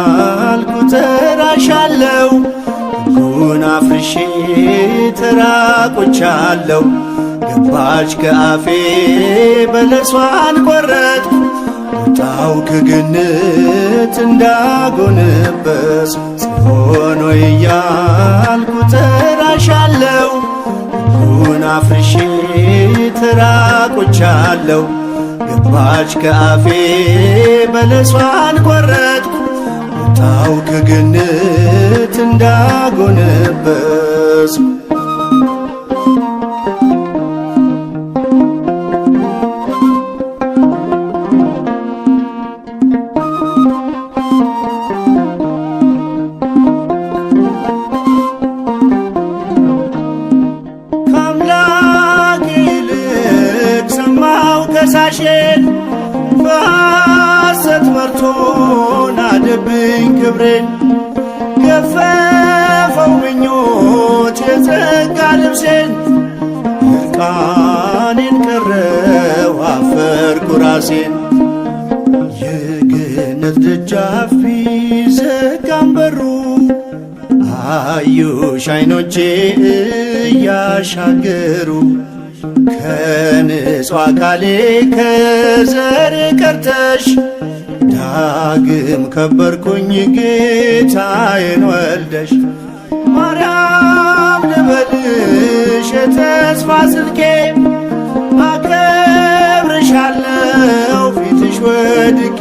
እያልኩ ተራሻለው ሕጉን አፍርሼ ተራቆቻለሁ። ገባች ከአፌ በለሷን ቆረጥኩ ወጣው ከገነት እንዳጎነበስ ጽዮን ሆይ እያልኩ ተራሻለው ሕጉን አፍርሼ ተራቆቻለሁ። ገባች ከአፌ በለሷን ቆረጥኩ ወጣው ከገነት እንዳጎነበስ ከሳሼን በሐሰት መርቶ ናደብኝ ክብሬን ገፈፈው ምኞት የጸጋ ልብሴን ዕርቃኔን ቀረው አፈርኩ ራሴን። የገነት ደጃፍ ቢዘጋም በሩ አዩሽ ዓይኖቼ እያሻገሩ ከንጹሕ አካሌ ከዘሬ ቀርተሽ ዳግም ከበርኩኝ ጌታዬን ወልደሽ። ማርያም ልበልሽ የተስፋ ስልኬ አከብርሻለሁ ፊትሽ ወድቄ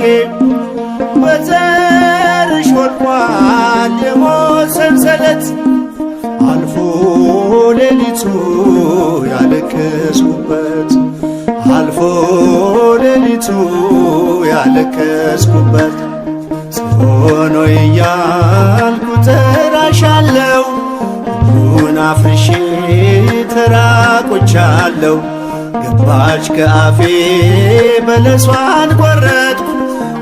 በዘርሽ ወድቋል የሞት ሰንሰለት አልፎ ሌሊቱ ያለቀስኩበት አልፎ ሌሊቱ ያለቀስኩበት ጽዮን ሆይ እያልኩ ተራሻለው ሕጉን አፍርሼ ተራቆቻለሁ። ገባች ከአፌ በለሷን ቆረጥኩ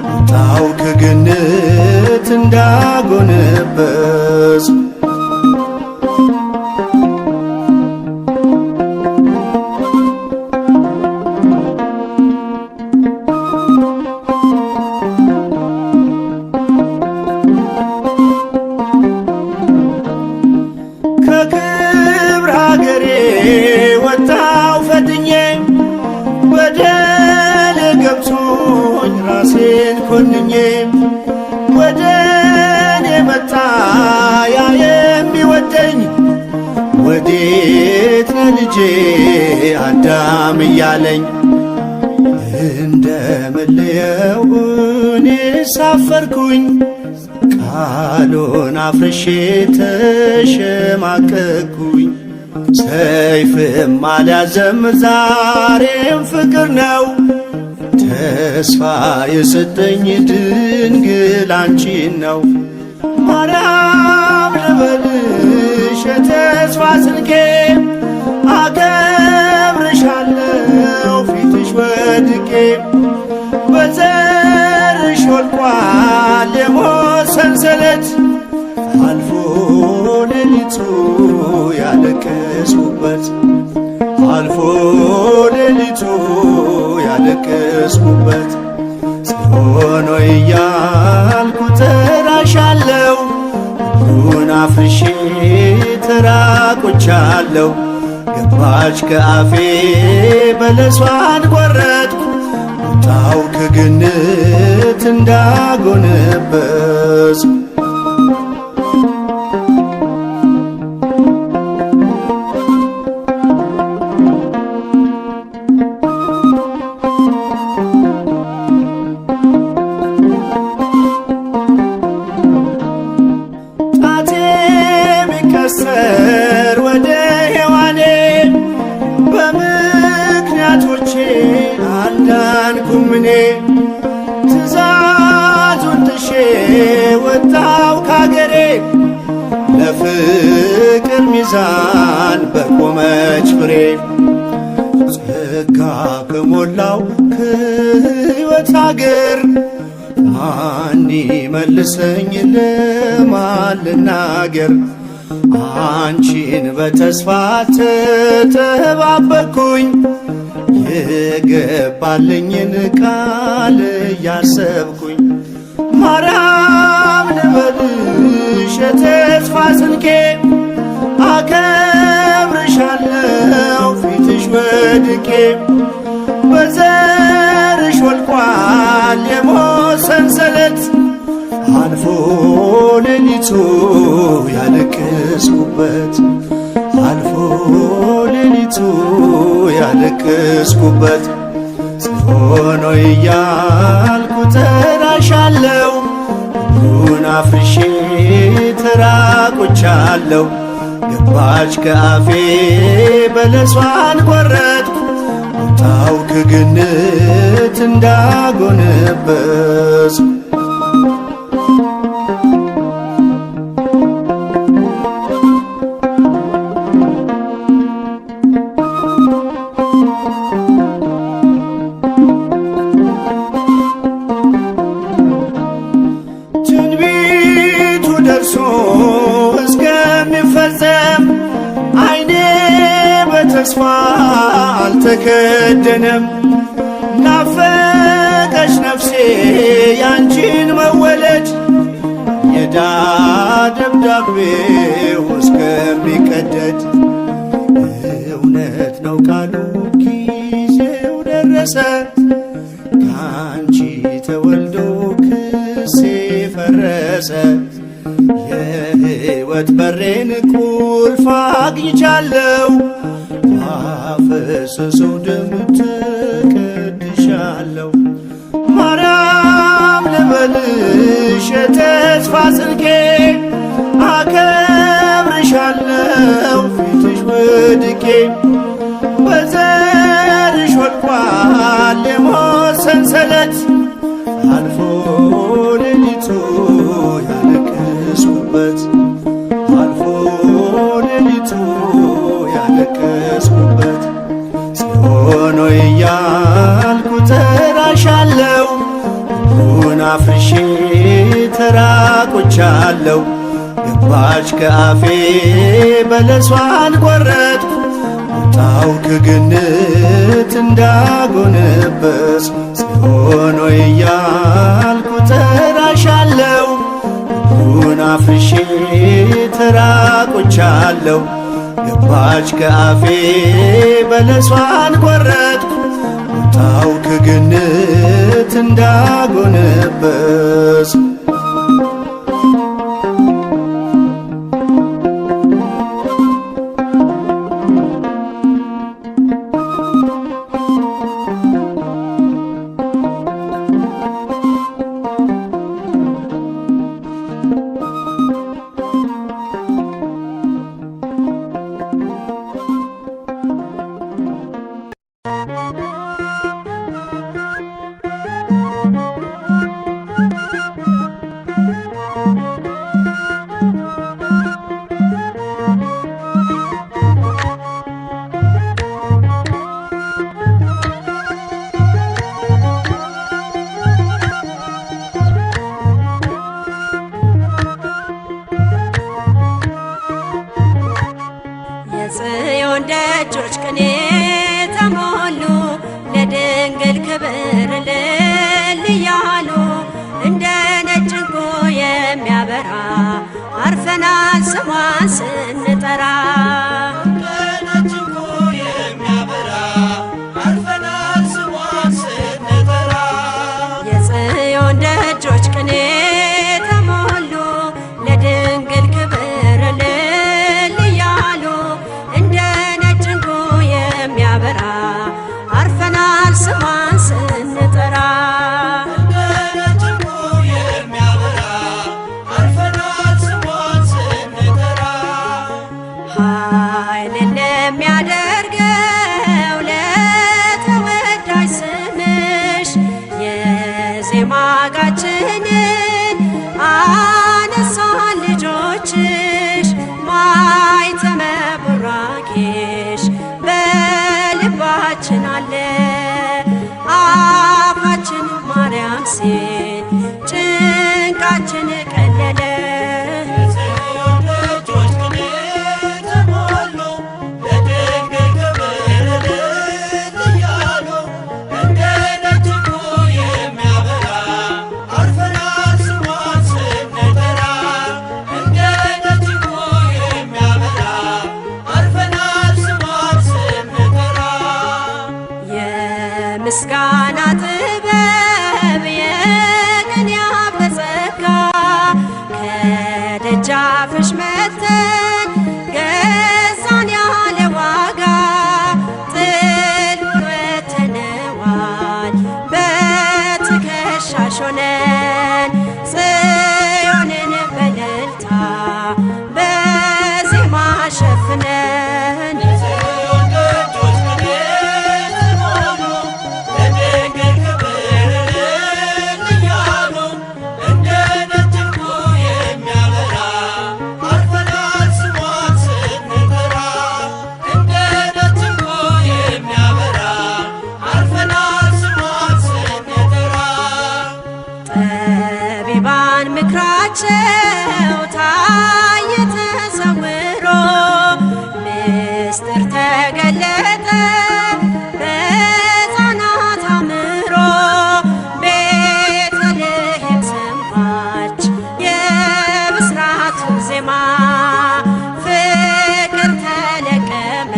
ወጣው ከገነት እንዳጎነበስ ከክብር ሀገሬ ወጣው ፈትኜ በደል ገብቶኝ ራሴን ኮንኜ ወደ እኔ መጣ ያ የሚወደኝ ወዴት ነህ ልጄ አዳም እያለኝ እንደምለየው እኔ ሳፈርኩኝ ቃሉን አፍርሼ ተሸማቀቅኩኝ። ሰይፍም አልያዘም ዛሬም ፍቅር ነው ተስፋ የሰጠኝ ድንግል አንቺን ነው። ማርያም ልበልሽ የተስፋ ስልኬ አከብርሻለሁ ፊትሽ ወድቄ በዘርሽ ወድቋል የሞት ሰንሰለት አልፎ ሌሊቱ ያለቀስኩበት አልፎ ሌሊቱ ያለቀስኩበት ጽዮን ሆይ እያልኩ ተራሻለው ሕጉን አፍርሼ ተራቆቻለሁ። ገባች ከአፌ በለሷን ቆረጥኩ ወጣው ከገነት እንዳጎነበስ ጣቴ ቢቀሰር ወደ ሔዋኔ በምክንያቶቼ አልዳንኩም እኔ ትእዛዙን ጥሼ ወጣው ካገሬ ለፍቅር ሚዛን በቆመች ፍሬ ጸጋ ከሞላው ከሕይወት አገር ማን ይመልሰኝ ለማን ልናገር? አንቺን በተስፋ ተጠባበቅኩኝ የገባልኝን ቃል እያሰብኩኝ ማርያም ወድቄ በዘርሽ ወልቋል የሞት ሰንሰለት አልፎ ሌሊቱ ያለቀስኩበት አልፎ ሌሊቱ ያለቀስኩበት ጽዮን ሆይ እያልኩ ጠራሻለሁ ሁሉን አፍርሼ ተራቆቻለሁ ገባች ከአፌ በለሷን ቈረጥኩ ወጣሁ ከገነት እንዳጎነበስኩ ትንቢቱ ደርሶ እስከሚፈጸም ዓይኔ በተስፋ አልተከደነም ናፈቀች ነፍሴ ያንቺን መወለድ የዕዳ ደብዳቤው እስከሚቀደድ እውነት ነው ቃሉ ጊዜው ደረሰ ካንቺ ተወልዶ ክሴ ፈረሰ የሕይወት በሬን ቁልፍ አግኝቻለሁ ባፈሰሰው ደም ተቀድሻለሁ ማርያም ልበልሽ የተስፋ ስንቄ አከብርሻለሁ ፊትሽ ወድቄ በዘርሽ ወድቋል የሞት ሰንሰለት አልፎ ሌሊቱ ያለቀስኩበት አልፎ ሌሊቱ ያለቀስኩበት ጽዮን ሆይ እያልኩ ጠራሻለሁ ሁሉን አፍርሼ ተራቆቻለሁ ገባች ከአፌ በለሷን ቈረጥኩ ወጣሁ ከገነት እንዳጎነበስኩ ጽዮን ሆይ እያልኩ ጠራሻለሁ ሁሉን አፍርሼ ተራቆቻለሁ ገባች ከአፌ በለሷን ቈረጥኩ ወጣሁ ከገነት እንዳጎነበስኩ የጽዮን ደጆች ቅኔ ተሞሉ ለድንግል ክብር እልል እያሉ እንደ ነጭ ዕንቁ የሚያበራ አርፈናል ስሟን ስንጠራ እንደ ነጭ ዕንቁ የሚያበራ አርፈናል ስሟን ስንጠራ የጽዮን ደጆች ቅኔ ተሞሉ ለድንግል ክብር እልል እያሉ እንደ ነጭ ዕንቁ የሚያበራ አርፈናል ስሟን ስንጠራ እንደ ነጭ ዕንቁ የሚያበራ አርፈናል ስሟን ስንጠራ ደጃፍሽ መተን ገዛን ያለ ዋጋ ጥሉን ወተነዋል በትከሻሽ ሆነን ጽዮንን በእልልታ በዜማ ሸፍነን ምክራቸው ታየ ተሰውሮ ምስጢር ተገለጠ በሕፃናት አእምሮ ቤተልሔም ሰማች የብስራቱን ዜማ ፍቅር ተለቀመ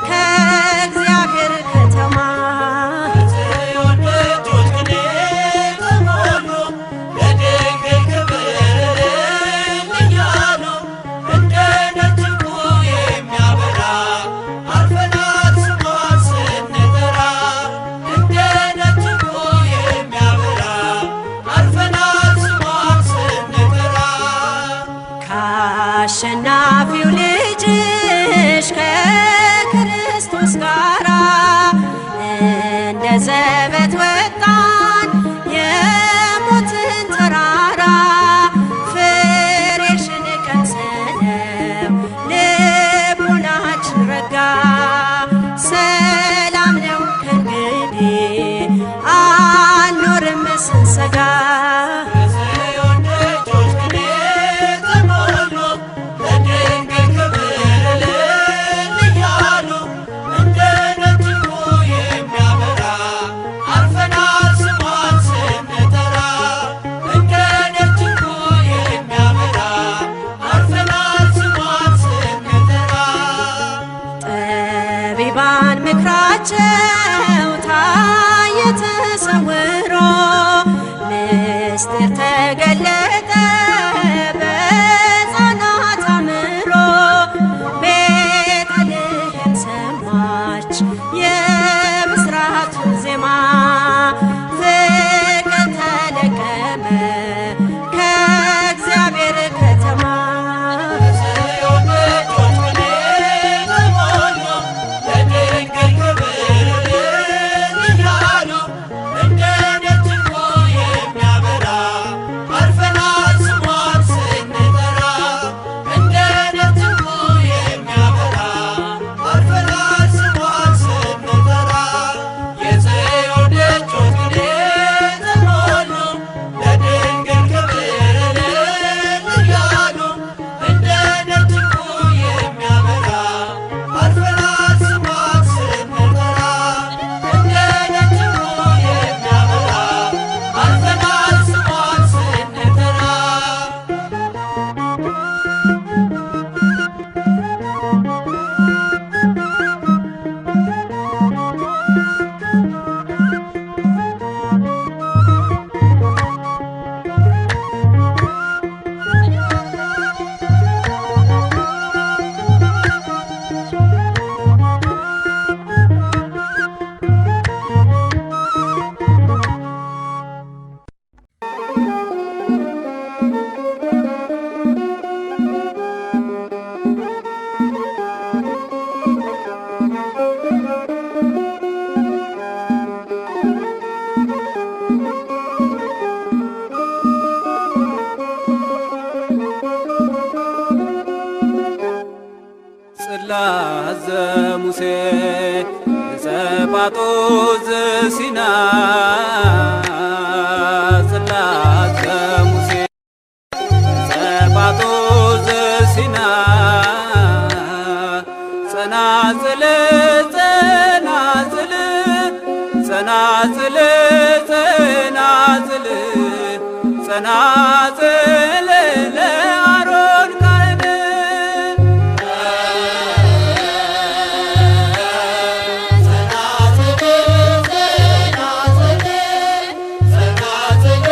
ከእግዚአብሔር ከተማ አሸናፊው ልጅሽ ከክርስቶስ ጋራ እንደ ዘበት ወጣን የሞትን ተራራ ፍሬሽን ቀምሰነው ልቦናችን ረጋ ሰላም ነው ከእንግዲህ አንኖርም ስንሰጋ ምክራቸው ታየ ተሰውሮ ምስጢር ተገለጠ በሕፃናት አእምሮ ቤተልሔም ሰማች የብስራቱን ዜማ ፍቅር ተለቀመ ከእግዚአብሔር ከተማ ጽላተ ሙሴ ዘጳጦስ ዘሲና ጽላተ ሙሴ ዘጳጦስ ዘሲና ጸናጽል ጸናጽል ጸናጽል ጸናጽል ጸናጽል ለአሮን ካህን ጸናጽል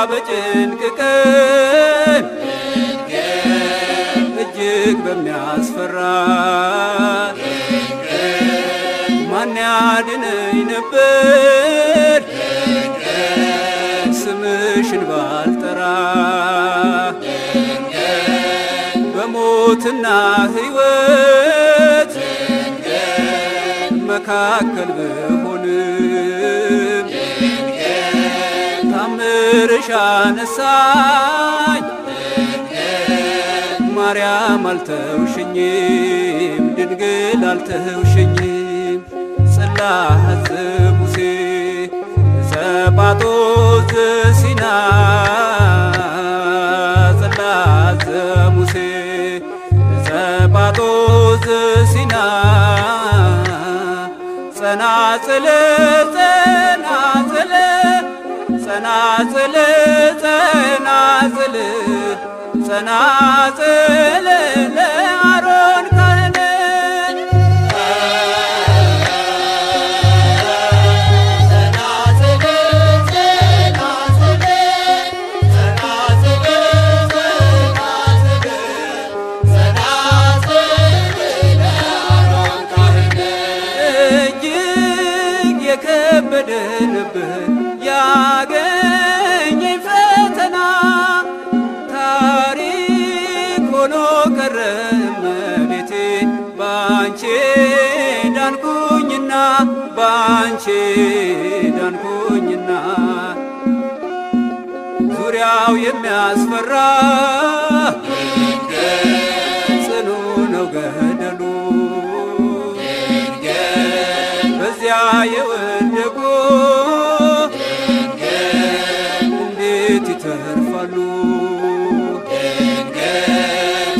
በጭንቅ ቀን እጅግ በሚያስፈራ ማን ያድነኝ ነበር ስምሽን ባልጠራ በሞትና ሕይወት መካከል ብሆንም ታምርሽ አነሳኝ ማርያም አልተውሽኝም ድንግል አልተውሽኝም ጽላተ ሙሴ ዘጳጦስ ዘሲና ጽላተ ሙሴ ዘጳጦስ ዘሲና ጸናጽል ጸናጽል ጸናጽል ጸናጽል ጸናጽል ለአሮን ካህን እጅግ የከበደንብን ያገኘኝ ፈተና ታሪክ ሆኖ ቀረ እመቤቴ ባንቺ ዳንኩኝና ባንቺ ዳንኩኝና ዙሪያው የሚያስፈራ ጽኑ ነው ገደሉ በዚያ የወደቁ እንዴት ይተርፋሉ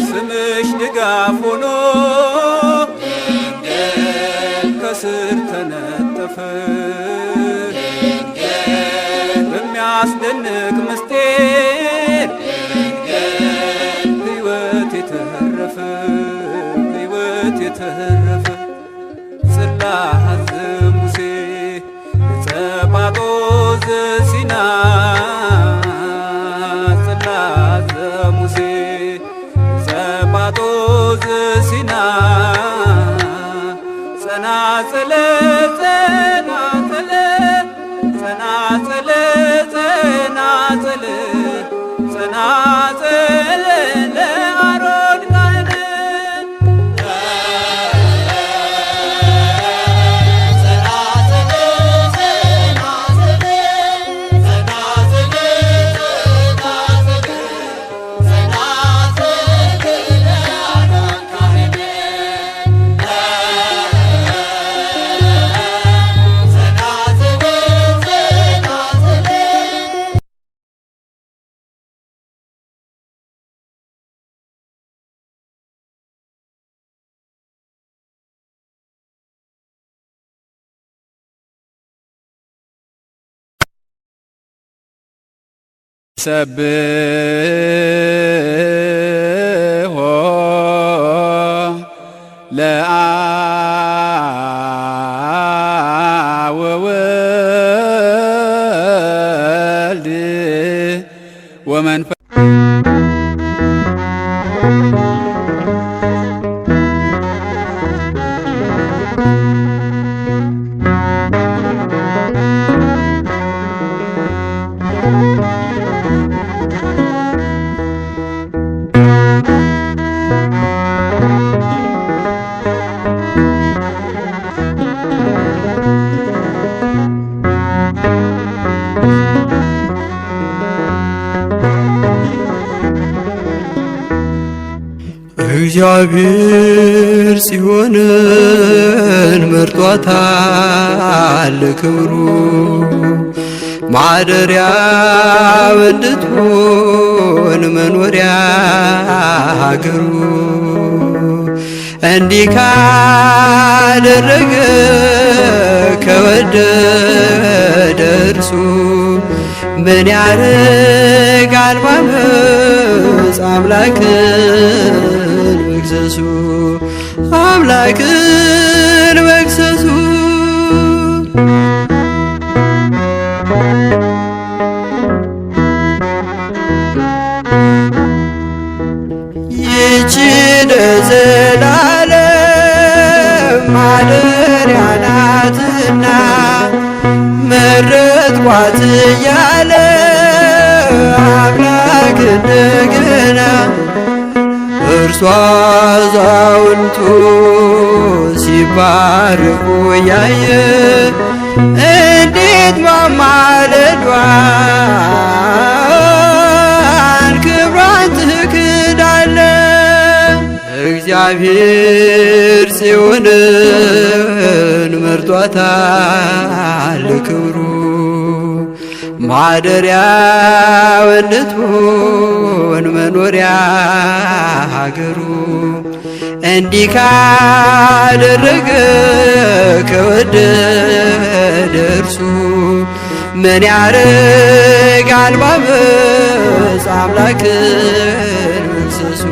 ስምሽ ድጋፍ ሆኖ ከስር ተነጠፈ በሚያስደንቅ ምስጢር ሕይወት የተረፈ ሕይወት የተረፈ ጽላተ ሙሴ ዘጳጦስ ዘሲና ጽላተ ሙሴ ዘጳጦስ ዘሲና ጸናጽል ጸናጽል ጸናጽል ጸናጽል ጸናጽል ለአሮን ካህን ሰብሖ ለአብ ወወልድ ወመንፈስ እግዚአብሔር ጽዮንን መርጧታል ክብሩ ማደሪያው እንድትሆን መኖሪያ ሀገሩ እንዲህ ካደረገ ከወደደ እርሱ ምን ያረጋል ባመፅ አምላክን መክሰሱ አምላክን መክሰሱ ይህች ለዘላለም ማደሪያ ናትና መረጥኳት እያለ አምላክ እንደገና እርሷ አዛውንቱ ሲባርኩ ያየ እንዴት ማማለዷን ክብሯን ትክዳለ። እግዚአብሔር ጽዮንን መርጧታል ክብሩ ማደሪያው እንድትሆን መኖሪያ ሀገሩ። እንዲህ ካደረገ ከወደደ እርሱ ምን ያረጋል ባመፅ አምላክን መክሰሱ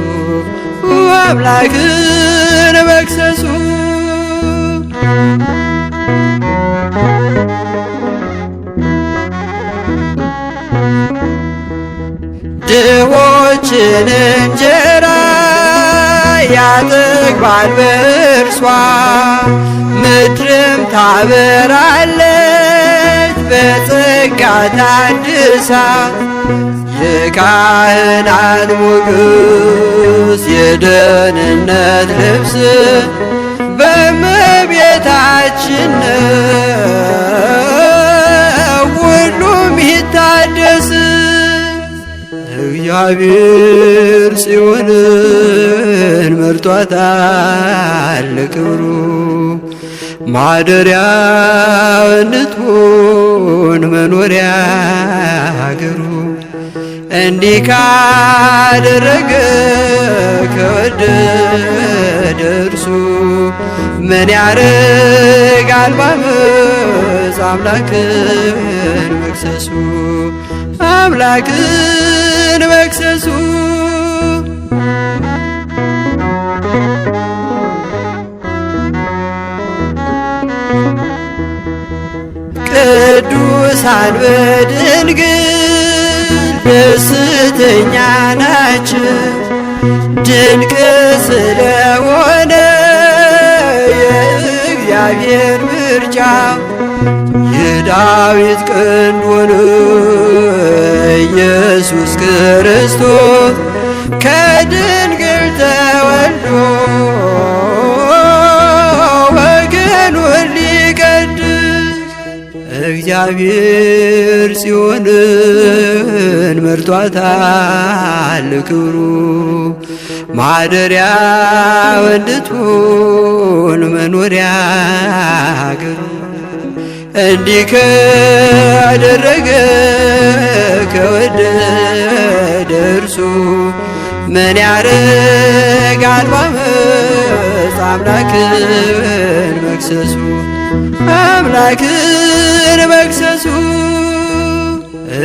አምላክን መክሰሱ። ድሆችን እንጀራ ያጠግባል በእርሷ ምድርም ታበራለች በጸጋ ታድሳ። የካህናት ሞገስ የደህንነት ልብስ በእመቤታችን ነው ሁሉም ይታደስ። እግዚአብሔር ጽዮንን መርጧታል ለክብሩ ማደሪያው እንድትሆን መኖሪያ ሀገሩ። እንዲህ ካደረገ ከወደደ እርሱ ምን ያረጋል ባመፅ አምላክን መክሰሱ አምላክን መክሰሱ። ቅዱሳን በድንግል ደስተኛ ናቸው ድንቅ ስለሆነ የእግዚአብሔር ምርጫ። የዳዊት ቀንድ ሆነ ኢየሱስ ክርስቶስ ከድንግል ተወልዶ ወገኑን ሊቀድስ። እግዚአብሔር ጽዮንን መርጧታል ክብሩ ማደሪያው እንድትሆን መኖሪያ ሀገሩ። እንዲህ ካደረገ ከወደደ እርሱ ምን ያረጋል ባመፅ አምላክን መክሰሱ አምላክን መክሰሱ።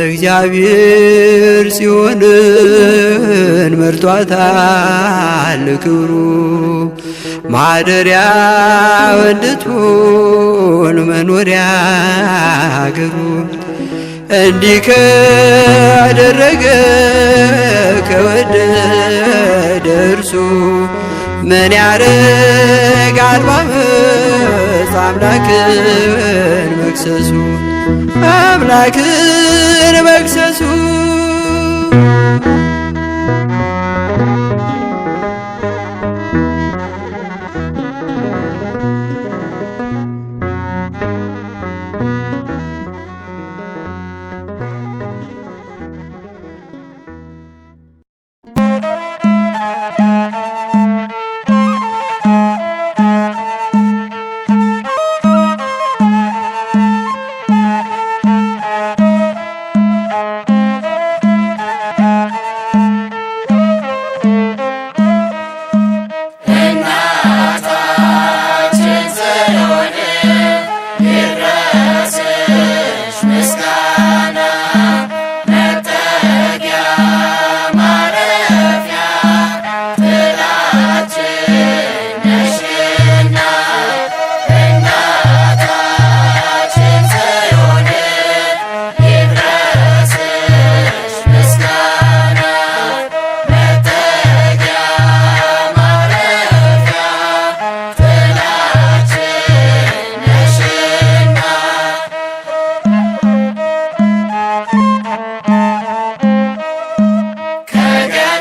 እግዚአብሔር ጽዮንን መርጧታል ክብሩ ማደሪያው እንድትሆን መኖሪያ ሀገሩ። እንዲህ ካደረገ ከወደደ እርሱ ምን ያረጋል ባመፅ አምላክን መክሰሱ አምላክን መክሰሱ። መጠጊያ ማረፊያ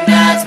ገነት